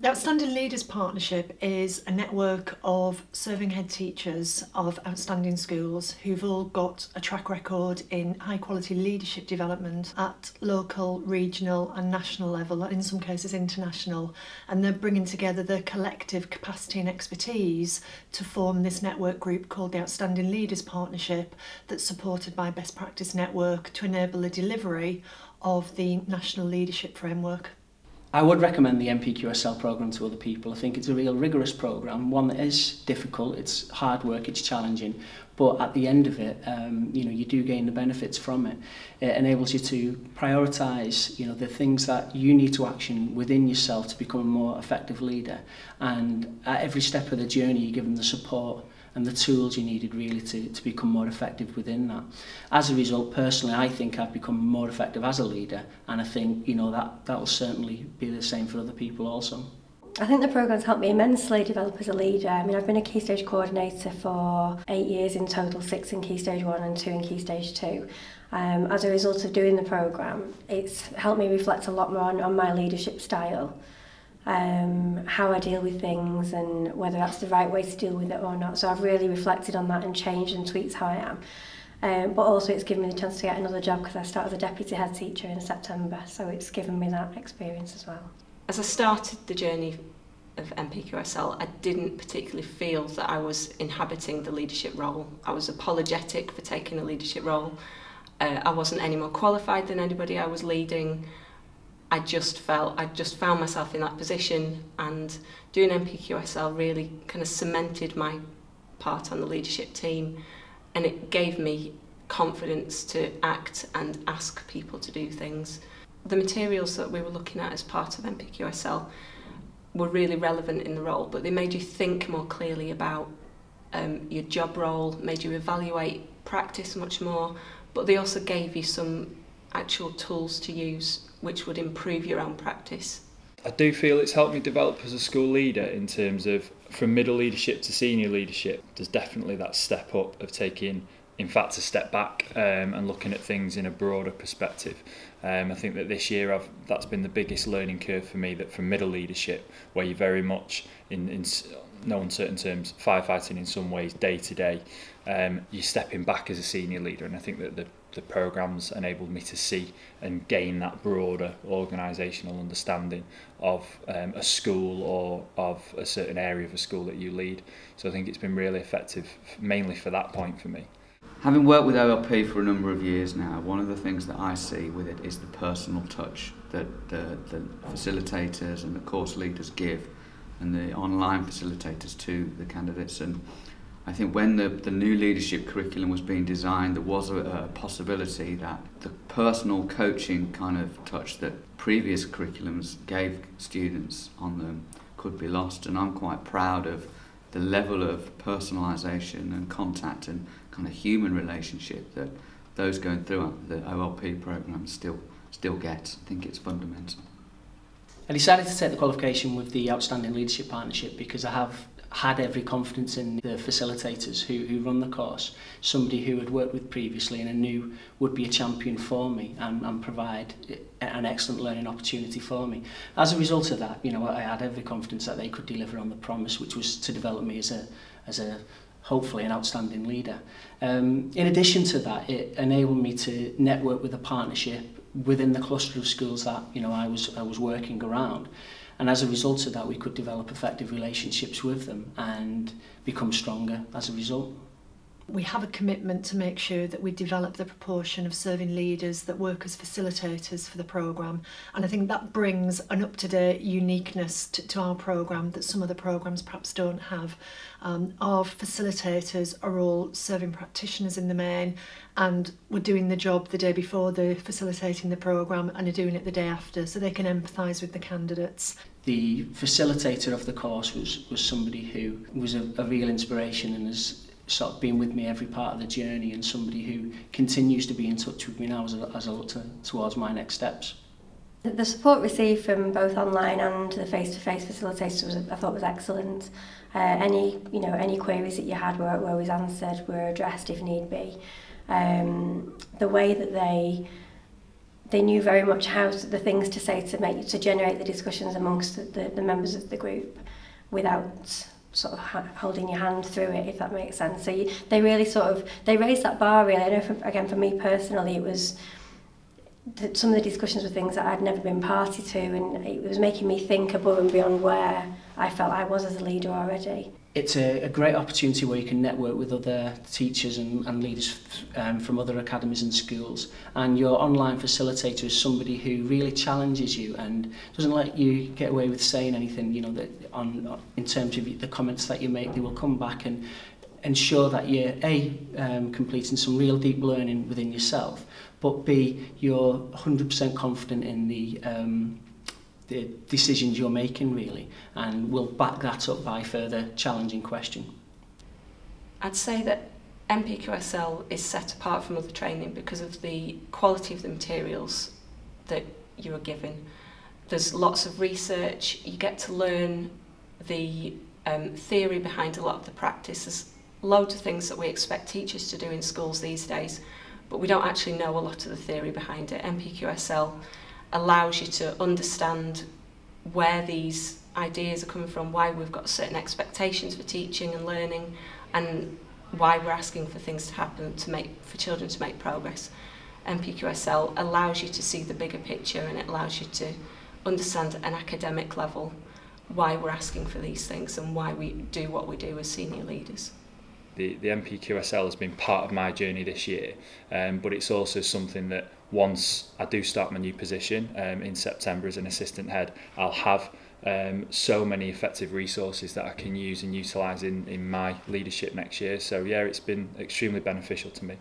The Outstanding Leaders Partnership is a network of serving head teachers of outstanding schools who've all got a track record in high quality leadership development at local, regional and national level, and in some cases international, and they're bringing together their collective capacity and expertise to form this network group called the Outstanding Leaders Partnership that's supported by Best Practice Network to enable the delivery of the National Leadership Framework. I would recommend the NPQSL programme to other people. I think it's a real rigorous programme, one that is difficult, it's hard work, it's challenging, but at the end of it, you do gain the benefits from it. It enables you to prioritise, the things that you need to action within yourself to become a more effective leader. And at every step of the journey, you're given the support and the tools you needed really to become more effective within that. As a result, personally, I think I've become more effective as a leader, and I think that will certainly be the same for other people also. I think the programme's helped me immensely develop as a leader. I mean, I've been a Key Stage coordinator for 8 years in total, 6 in Key Stage 1 and 2 in Key Stage 2. As a result of doing the programme, it's helped me reflect a lot more on my leadership style. How I deal with things and whether that's the right way to deal with it or not. So I've really reflected on that and changed and tweaked how I am. But also it's given me the chance to get another job because I started as a deputy head teacher in September, so it's given me that experience as well. As I started the journey of NPQSL, I didn't particularly feel that I was inhabiting the leadership role. I was apologetic for taking a leadership role. I wasn't any more qualified than anybody I was leading. I just found myself in that position, and doing NPQSL really kind of cemented my part on the leadership team, and it gave me confidence to act and ask people to do things. The materials that we were looking at as part of NPQSL were really relevant in the role, but they made you think more clearly about your job role, made you evaluate practice much more, but they also gave you some actual tools to use which would improve your own practice. I do feel it's helped me develop as a school leader in terms of from middle leadership to senior leadership. There's definitely that step up of taking, in fact, a step back and looking at things in a broader perspective. I think that this year that's been the biggest learning curve for me, that from middle leadership, where you're very much in no uncertain terms firefighting in some ways day to day, you're stepping back as a senior leader, and I think that the programmes enabled me to see and gain that broader organisational understanding of a school or of a certain area of a school that you lead. So I think it's been really effective, mainly for that point for me. Having worked with OLP for a number of years now, one of the things that I see with it is the personal touch that the facilitators and the course leaders give, and the online facilitators to the candidates. And I think when the new leadership curriculum was being designed, there was a possibility that the personal coaching kind of touch that previous curriculums gave students on them could be lost. And I'm quite proud of the level of personalisation and contact and kind of human relationship that those going through the OLP programme still get. I think it's fundamental. I decided to take the qualification with the Outstanding Leadership Partnership because I have had every confidence in the facilitators who run the course, somebody who had worked with previously and I knew would be a champion for me and provide an excellent learning opportunity for me. As a result of that, I had every confidence that they could deliver on the promise, which was to develop me as a hopefully an outstanding leader. In addition to that, it enabled me to network with a partnership within the cluster of schools that I was working around. And as a result of that, we could develop effective relationships with them and become stronger as a result. We have a commitment to make sure that we develop the proportion of serving leaders that work as facilitators for the programme, and I think that brings an up-to-date uniqueness to our programme that some other programmes perhaps don't have. Our facilitators are all serving practitioners in the main, and we're doing the job the day before they're facilitating the programme and are doing it the day after, so they can empathise with the candidates. The facilitator of the course was somebody who was a real inspiration and has sort of been with me every part of the journey, and somebody who continues to be in touch with me now as I look towards my next steps. The support received from both online and the face-to-face facilitators I thought was excellent. Any queries that you had were always answered, were addressed if need be. The way that they they knew very much the things to say to generate the discussions amongst the members of the group without sort of holding your hand through it, if that makes sense. So they really they raised that bar really. I know for me personally, it was some of the discussions were things that I'd never been party to, and it was making me think above and beyond where I felt I was as a leader already. It's a great opportunity where you can network with other teachers and leaders from other academies and schools, and your online facilitator is somebody who really challenges you and doesn't let you get away with saying anything, you know, that in terms of the comments that you make. They will come back and ensure that you're completing some real deep learning within yourself, but B, you're 100% confident in the decisions you're making really, and we'll back that up by further challenging question. I'd say that NPQSL is set apart from other training because of the quality of the materials that you are given. There's lots of research, you get to learn the theory behind a lot of the practice. There's loads of things that we expect teachers to do in schools these days, but we don't actually know a lot of the theory behind it. NPQSL allows you to understand where these ideas are coming from, why we've got certain expectations for teaching and learning, and why we're asking for things to happen for children to make progress. NPQSL allows you to see the bigger picture, and it allows you to understand at an academic level why we're asking for these things and why we do what we do as senior leaders. The NPQSL has been part of my journey this year, but it's also something that once I do start my new position in September as an assistant head, I'll have so many effective resources that I can use and utilise in my leadership next year. So yeah, it's been extremely beneficial to me.